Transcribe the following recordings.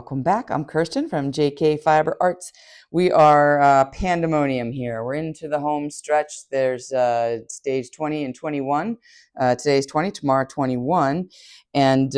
Welcome back. I'm Kirsten from JK Fiber Arts. We are pandemonium here. We're into the home stretch. There's stage 20 and 21. Today's 20, tomorrow 21. And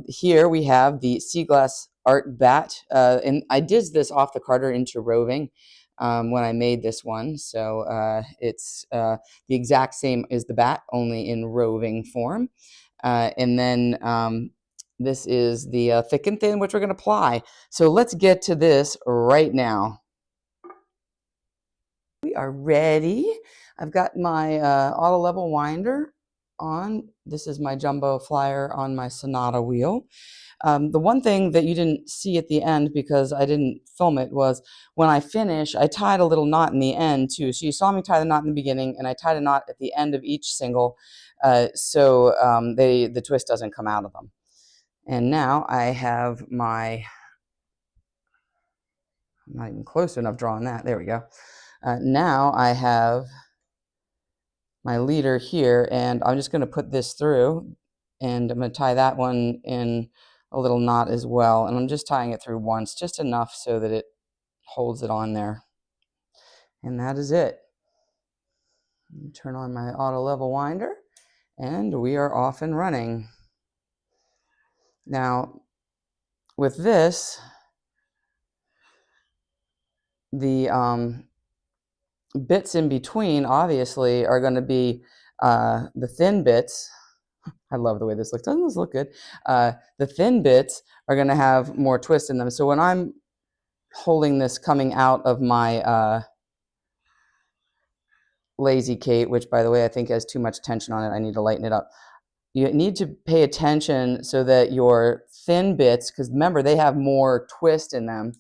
here we have the Sea Glass Art Batt. And I did this off the Carter into roving when I made this one. So it's the exact same as the bat, only in roving form. And then this is the thick and thin, which we're going to apply. So let's get to this right now. We are ready. I've got my auto level winder on. This is my jumbo flyer on my Sonata wheel. The one thing that you didn't see at the end, because I didn't film it, was when I finish, I tied a little knot in the end too. So you saw me tie the knot in the beginning, and I tied a knot at the end of each single, so the twist doesn't come out of them. And now I have my, I'm not even close enough drawing that. There we go. Now I have my leader here, and I'm just going to put this through, and I'm going to tie that one in a little knot as well. And I'm just tying it through once, just enough so that it holds it on there. And that is it. Turn on my auto level winder, and we are off and running. Now, with this, the bits in between obviously are going to be the thin bits. I love the way this looks. Doesn't this look good? The thin bits are going to have more twist in them. So when I'm holding this coming out of my Lazy Kate, which by the way I think has too much tension on it, I need to lighten it up. You need to pay attention so that your thin bits, because remember they have more twist in them,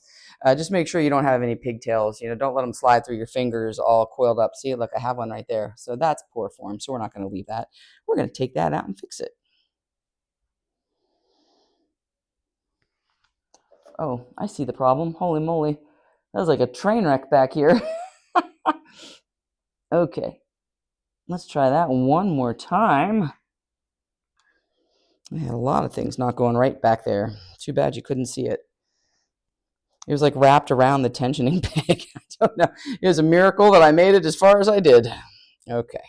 just make sure you don't have any pigtails. You know, don't let them slide through your fingers all coiled up. See, look, I have one right there. So that's poor form, so we're not going to leave that. We're going to take that out and fix it. Oh, I see the problem. Holy moly. That was like a train wreck back here. Okay, let's try that one more time. I had a lot of things not going right back there. Too bad you couldn't see it. It was like wrapped around the tensioning peg. I don't know. It was a miracle that I made it as far as I did. Okay.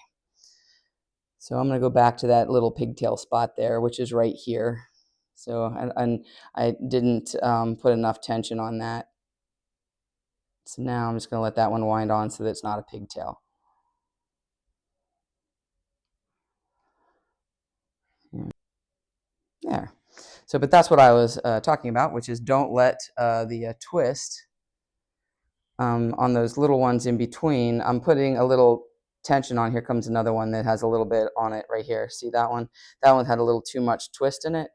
So I'm going to go back to that little pigtail spot there, which is right here. So I didn't put enough tension on that. So now I'm just going to let that one wind on so that it's not a pigtail. There. So, but that's what I was talking about, which is don't let the twist on those little ones in between. I'm putting a little tension on. Here comes another one that has a little bit on it right here. See that one? That one had a little too much twist in it.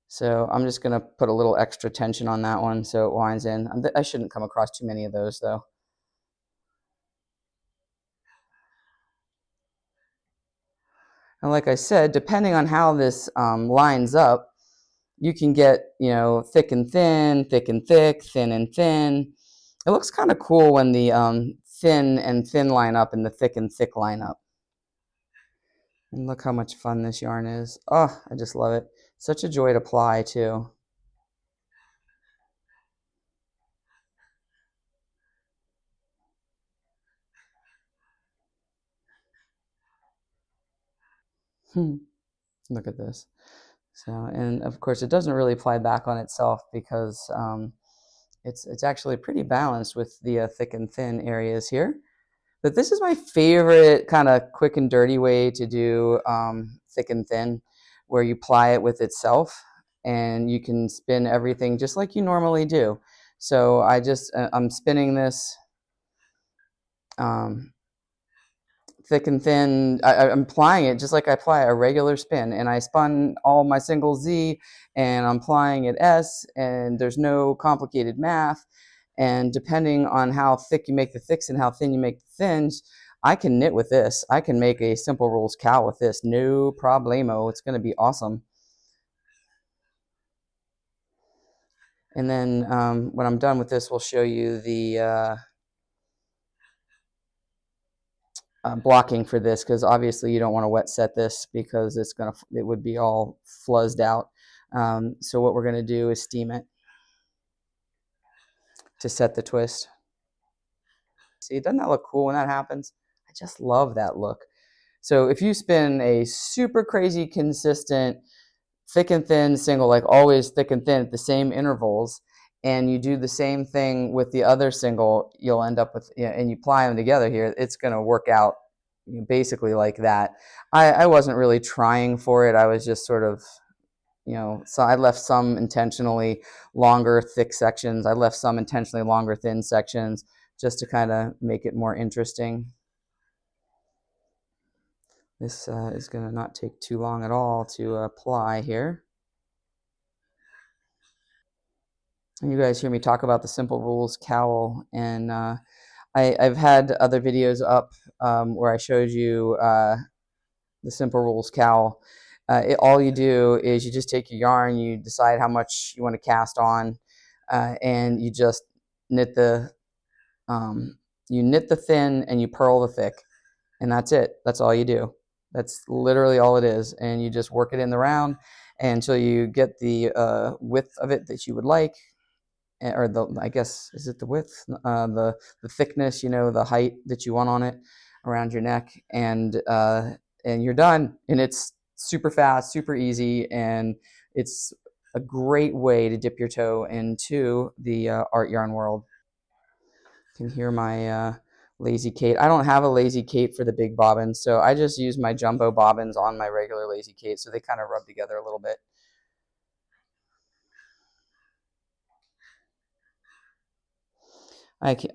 So I'm just going to put a little extra tension on that one so it winds in. I shouldn't come across too many of those though. And like I said, depending on how this lines up, you can get, you know, thick and thin, thick and thick, thin and thin. It looks kind of cool when the thin and thin line up and the thick and thick line up. And look how much fun this yarn is. Oh, I just love it. Such a joy to ply too. Look at this. So, and of course it doesn't really ply back on itself because it's actually pretty balanced with the thick and thin areas here. But this is my favorite kind of quick and dirty way to do thick and thin, where you ply it with itself and you can spin everything just like you normally do. So I'm spinning this thick and thin. I'm plying it just like I ply a regular spin, and I spun all my single Z and I'm plying it S, and there's no complicated math. And depending on how thick you make the thicks and how thin you make the thins, I can knit with this. I can make a simple rules cowl with this, no problemo. It's going to be awesome. And then when I'm done with this, we'll show you the blocking for this, because obviously you don't want to wet set this because it would be all fluzzed out. So what we're going to do is steam it. to set the twist. See, doesn't that look cool when that happens? I just love that look. So if you spin a super crazy consistent thick and thin single, like always thick and thin at the same intervals, and you do the same thing with the other single, you'll end up with, and you ply them together here, it's going to work out basically like that. I wasn't really trying for it. I was just sort of, so I left some intentionally longer, thick sections. I left some intentionally longer, thin sections just to kind of make it more interesting. This is going to not take too long at all to apply here. And you guys hear me talk about the Simple Rules cowl, and I've had other videos up where I showed you the Simple Rules cowl. All you do is you just take your yarn, you decide how much you want to cast on, and you just knit the thin and you purl the thick, and that's it. That's all you do. That's literally all it is, and you just work it in the round until you get the width of it that you would like, or I guess, is it the width, the thickness, the height that you want on it around your neck, and you're done. And it's super fast, super easy, and it's a great way to dip your toe into the art yarn world. You can hear my Lazy Kate. I don't have a Lazy Kate for the big bobbins, so I just use my jumbo bobbins on my regular Lazy Kate, so they kind of rub together a little bit.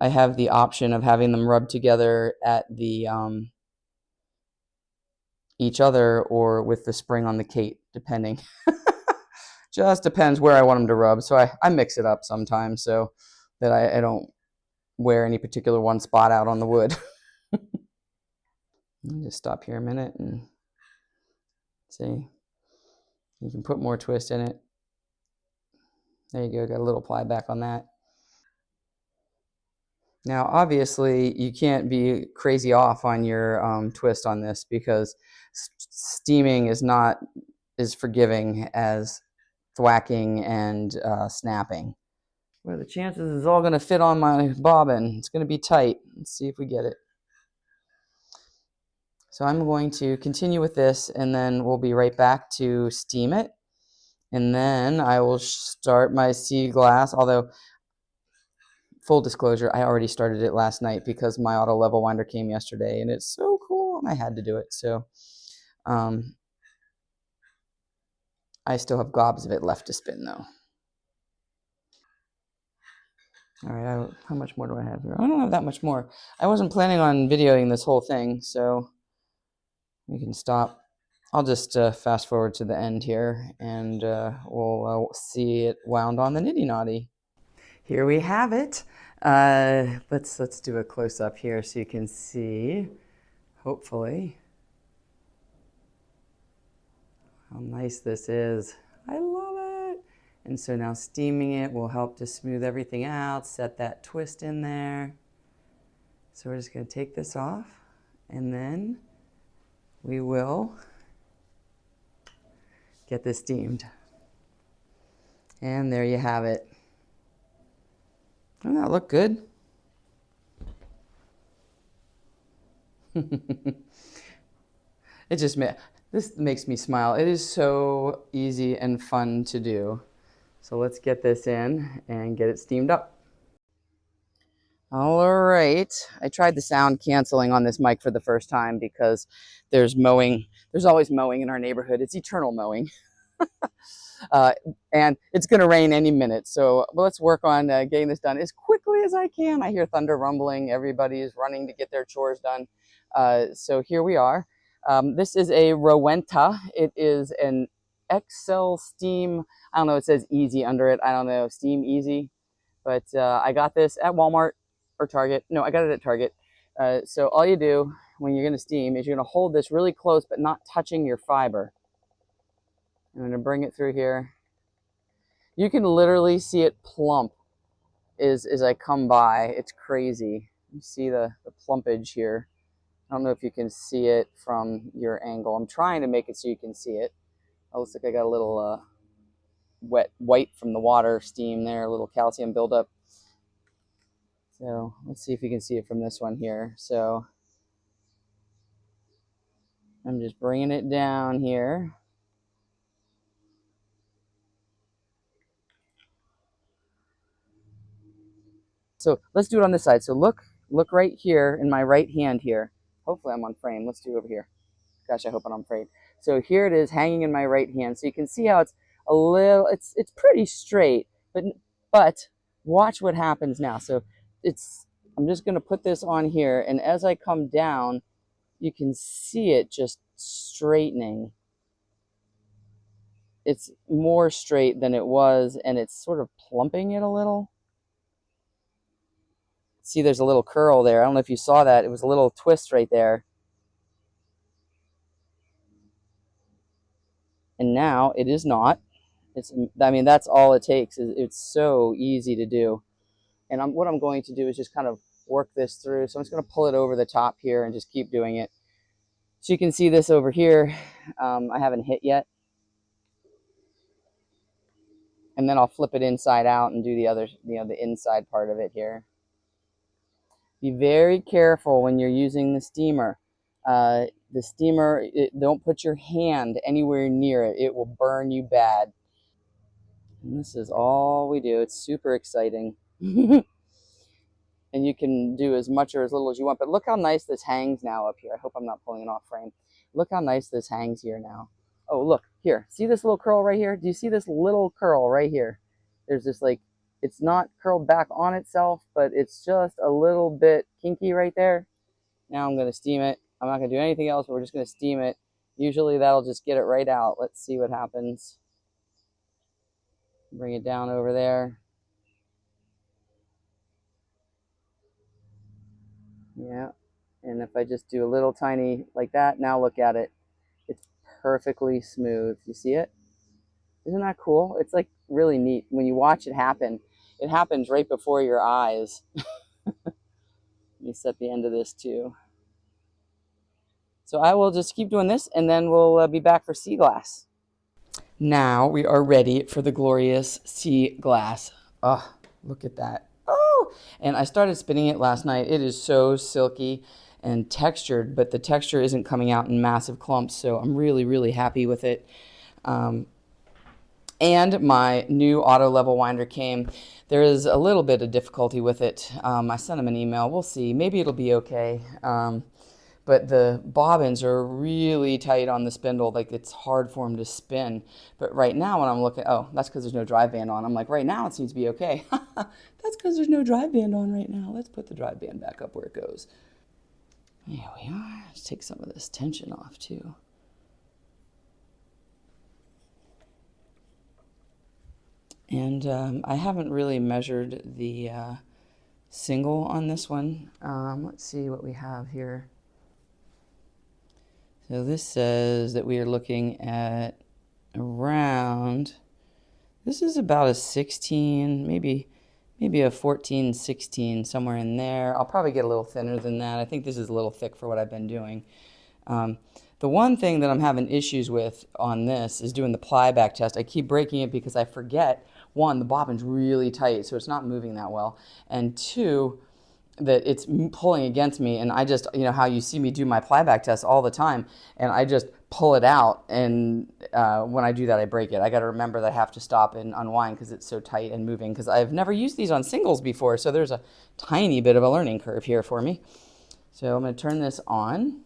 I have the option of having them rub together at the each other or with the spring on the Kate, depending. Just depends where I want them to rub. So I mix it up sometimes so that I don't wear any particular one spot out on the wood. Just stop here a minute and see. You can put more twist in it. There you go, got a little ply back on that. Now, obviously, you can't be crazy off on your twist on this because steaming is not as forgiving as thwacking and snapping. What are the chances it's all going to fit on my bobbin? It's going to be tight. Let's see if we get it. So I'm going to continue with this, and then we'll be right back to steam it. And then I will start my sea glass, although full disclosure, I already started it last night because my auto level winder came yesterday, and it's so cool, and I had to do it. So I still have gobs of it left to spin, though. All right, how much more do I have here? I don't have that much more. I wasn't planning on videoing this whole thing, so we can stop. I'll just fast forward to the end here, and we'll see it wound on the nitty knotty. Here we have it. Let's do a close up here so you can see, hopefully, how nice this is. I love it. And so now steaming it will help to smooth everything out, set that twist in there. So we're just going to take this off, and then we will get this steamed. And there you have it. Doesn't that look good? This makes me smile. It is so easy and fun to do. So let's get this in and get it steamed up. All right. I tried the sound canceling on this mic for the first time because there's mowing. There's always mowing in our neighborhood. It's eternal mowing. And it's going to rain any minute. So let's work on getting this done as quickly as I can. I hear thunder rumbling. Everybody is running to get their chores done. So here we are. This is a Rowenta. It is an XL Steam. I don't know. It says easy under it. I don't know. Steam Easy. But I got this at Walmart or Target. No, I got it at Target. So all you do when you're going to steam is you're going to hold this really close but not touching your fiber. I'm going to bring it through here. You can literally see it plump as I come by. It's crazy. You see the plumpage here. I don't know if you can see it from your angle. I'm trying to make it so you can see it. It looks like I got a little wet white from the water steam there, a little calcium buildup. So let's see if you can see it from this one here. So I'm just bringing it down here. So let's do it on this side. So look right here in my right hand here. Hopefully I'm on frame. Let's do it over here. Gosh, I hope I'm on frame. So here it is hanging in my right hand. So you can see how it's a little, it's pretty straight, but watch what happens now. So I'm just going to put this on here, and as I come down, you can see it just straightening. It's more straight than it was, and it's sort of plumping it a little. See, there's a little curl there. I don't know if you saw that. It was a little twist right there. And now it is not. I mean, that's all it takes. It's so easy to do. And what I'm going to do is just kind of work this through. So I'm just going to pull it over the top here and just keep doing it. So you can see this over here. I haven't hit yet. And then I'll flip it inside out and do the other, the inside part of it here. Be very careful when you're using the steamer. Don't put your hand anywhere near it. It will burn you bad. And this is all we do. It's super exciting. And you can do as much or as little as you want. But look how nice this hangs now up here. I hope I'm not pulling it off frame. Look how nice this hangs here now. Oh, look, here. See this little curl right here? Do you see this little curl right here? There's this, like, it's not curled back on itself, but it's just a little bit kinky right there. Now I'm going to steam it. I'm not going to do anything else, but we're just going to steam it. Usually that'll just get it right out. Let's see what happens. Bring it down over there. Yeah. And if I just do a little tiny like that, now look at it. It's perfectly smooth. You see it? Isn't that cool? It's like really neat when you watch it happen. It happens right before your eyes. Let me set the end of this too. So I will just keep doing this, and then we'll be back for sea glass. Now we are ready for the glorious sea glass. Oh, look at that. Oh, and I started spinning it last night. It is so silky and textured, but the texture isn't coming out in massive clumps, so I'm really, really happy with it. And my new auto level winder came. There is a little bit of difficulty with it. I sent him an email. We'll see. Maybe it'll be okay. But the bobbins are really tight on the spindle. Like, it's hard for them to spin. But right now when I'm looking, oh, that's because there's no drive band on. I'm like, right now it seems to be okay. That's because there's no drive band on right now. Let's put the drive band back up where it goes. There we are. Let's take some of this tension off too. And I haven't really measured the single on this one. Let's see what we have here. So this says that we are looking at around, this is about a 16, maybe a 14, 16, somewhere in there. I'll probably get a little thinner than that. I think this is a little thick for what I've been doing. The one thing that I'm having issues with on this is doing the ply back test. I keep breaking it because I forget, one, the bobbin's really tight, so it's not moving that well. And two, that it's pulling against me, and I just, you know how you see me do my ply back test all the time, and I just pull it out, and when I do that, I break it. I got to remember that I have to stop and unwind because it's so tight and moving, because I've never used these on singles before, so there's a tiny bit of a learning curve here for me. So I'm going to turn this on.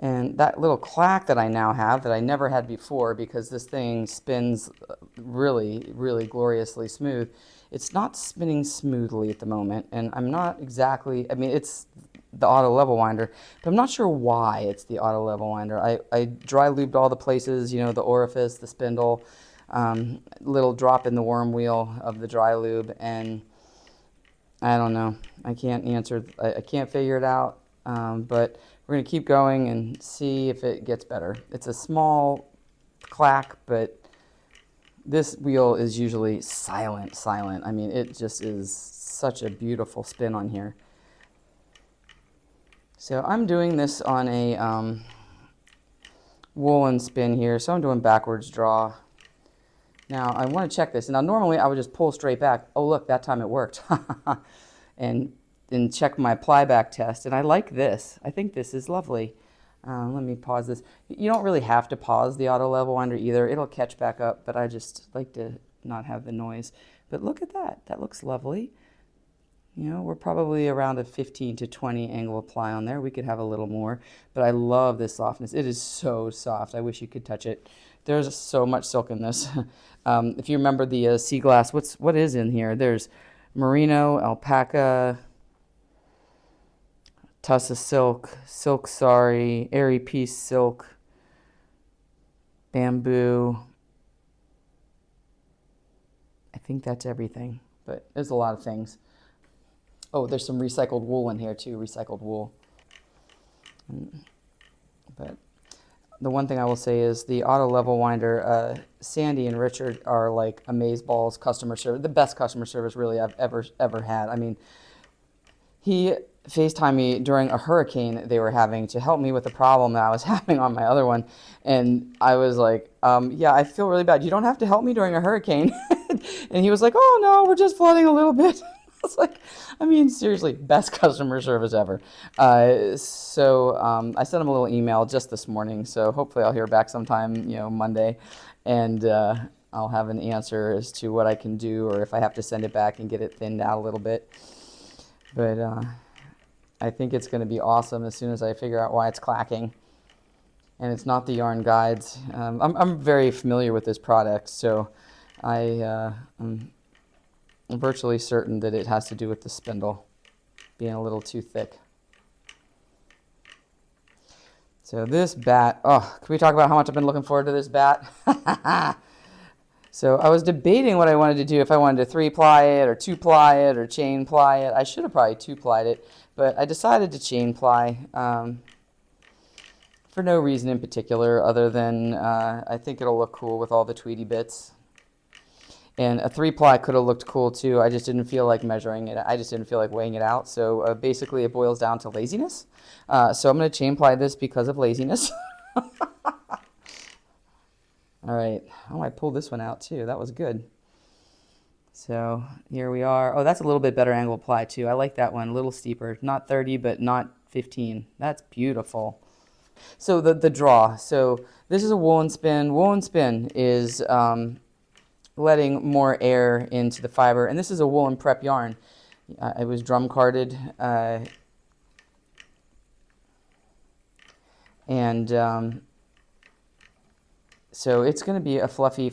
And that little clack that I now have that I never had before, because this thing spins really, really gloriously smooth, it's not spinning smoothly at the moment. And I'm not exactly, I mean, it's the auto level winder, but I'm not sure why it's the auto level winder. I dry lubed all the places, you know, the orifice, the spindle, little drop in the worm wheel of the dry lube, and I don't know. I can't answer, I can't figure it out, but we're going to keep going and see if it gets better. It's a small clack, but this wheel is usually silent. I mean, it just is such a beautiful spin on here. So I'm doing this on a woolen spin here, so I'm doing backwards draw. Now I want to check this. Now normally I would just pull straight back. Oh look, that time it worked. and check my ply back test. And I like this. I think this is lovely. Let me pause this. You don't really have to pause the auto level winder either. It'll catch back up, but I just like to not have the noise. But look at that. That looks lovely. You know, we're probably around a 15 to 20 angle of ply on there. We could have a little more, but I love this softness. It is so soft. I wish you could touch it. There's so much silk in this. If you remember the Sea Glass, what is in here? There's merino, alpaca, tussa silk, silk sari, airy piece silk, bamboo. I think that's everything, but there's a lot of things. Oh, there's some recycled wool in here too, recycled wool. But the one thing I will say is the auto level winder, Sandy and Richard are like amazeballs customer service, the best customer service really I've ever had. I mean, he FaceTimed me during a hurricane they were having to help me with the problem that I was having on my other one. And I was like, yeah, I feel really bad. You don't have to help me during a hurricane. And he was like, oh no, we're just flooding a little bit. I was like, I mean, seriously, best customer service ever. So I sent him a little email just this morning. So hopefully I'll hear back sometime, Monday. And I'll have an answer as to what I can do or if I have to send it back and get it thinned out a little bit. But I think it's going to be awesome as soon as I figure out why it's clacking. And it's not the yarn guides. I'm very familiar with this product, so I'm virtually certain that it has to do with the spindle being a little too thick. So this bat, oh, can we talk about how much I've been looking forward to this bat? So I was debating what I wanted to do, if I wanted to 3-ply it or 2-ply it or chain ply it. I should have probably 2-plied it, but I decided to chain ply for no reason in particular other than I think it'll look cool with all the Tweety bits. And a 3-ply could have looked cool too. I just didn't feel like measuring it. I just didn't feel like weighing it out. So basically it boils down to laziness. So I'm going to chain ply this because of laziness. All right. Oh, I pulled this one out too. That was good. So here we are. Oh, that's a little bit better angle ply too. I like that one. A little steeper. Not 30, but not 15. That's beautiful. So the draw. So this is a woolen spin. Woolen spin is letting more air into the fiber. And this is a woolen prep yarn. It was drum carded. So it's going to be a fluffy,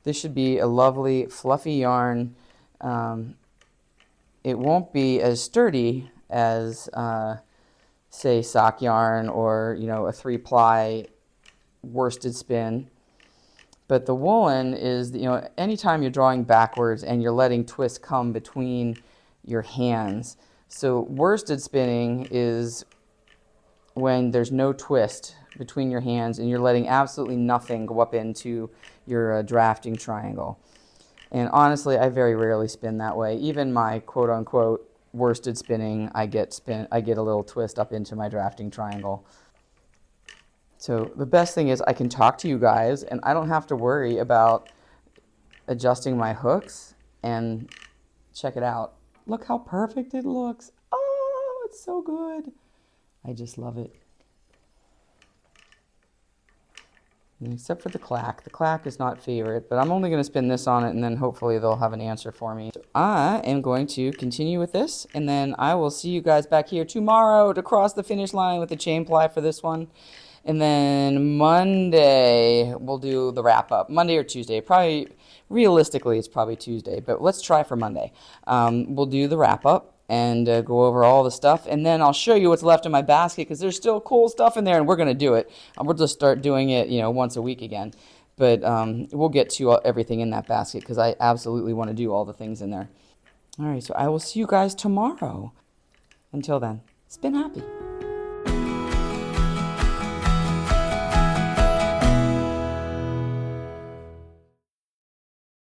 this should be a lovely, fluffy yarn. It won't be as sturdy as, say, sock yarn or, a 3-ply worsted spin. But the woolen is, anytime you're drawing backwards and you're letting twist come between your hands. So worsted spinning is when there's no twist between your hands and you're letting absolutely nothing go up into your drafting triangle. And honestly, I very rarely spin that way. Even my quote-unquote worsted spinning, I get a little twist up into my drafting triangle. So the best thing is I can talk to you guys and I don't have to worry about adjusting my hooks. And check it out. Look how perfect it looks. Oh, it's so good. I just love it. Except for the clack. The clack is not favorite, but I'm only going to spin this on it and then hopefully they'll have an answer for me. So I am going to continue with this and then I will see you guys back here tomorrow to cross the finish line with the chain ply for this one. And then Monday we'll do the wrap up. Monday or Tuesday. Probably, realistically it's probably Tuesday, but let's try for Monday. We'll do the wrap up and go over all the stuff, and then I'll show you what's left in my basket because there's still cool stuff in there and we're going to do it. We'll just start doing it, once a week again. But we'll get to everything in that basket because I absolutely want to do all the things in there. All right, so I will see you guys tomorrow. Until then, spin happy.